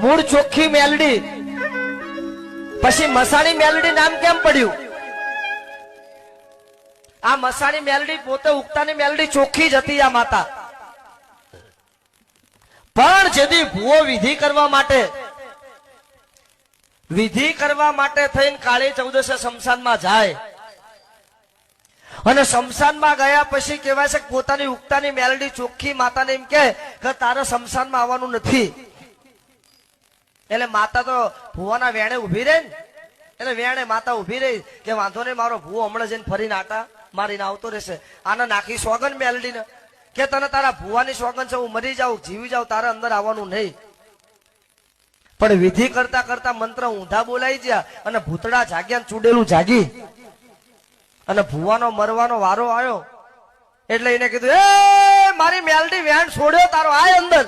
મૂળ ચોખ્ખી મેલડી, પછી મસાણી મેલડી નામ કેમ પડ્યું? આ મસાણી મેલડી પોતે ઉગતાની મેલડી ચોખ્ખી જ હતી આ માતા, પણ જેથી ભૂવો વિધિ કરવા માટે થઈને કાળી ચૌદસે શમશાનમાં જાય, અને શમશાનમાં ગયા પછી કહેવાય છે કે પોતાની ઉગતાની મેલડી ચોખ્ખી માતાને એમ કહે કે તારે શમશાનમાં આવવાનું નથી. એટલે માતા તો ભૂવાના વેણે ઉભી રહી ને, એટલે વેણે માતા ઉભી રહી કે વાંધો નહીં, મારો ભૂવો હમણાં જઈને ફરીને આટા મારીને આવતો રહેશે. આને નાખી સોગન મેલડીને કે તને તારા ભૂવાની સોગન છે, હું મરી જાઉં જીવી જાઉં, તારે અંદર આવવાનું નહીં. પણ વિધિ કરતા કરતા મંત્ર ઊંધા બોલાઈ ગયા અને ભૂતડા જાગ્યા, ચૂડેલું જાગી અને ભૂવાનો મરવાનો વારો આવ્યો. એટલે એને કીધું, એ મારી મેલડી વેણ છોડ્યો તારો, આય અંદર.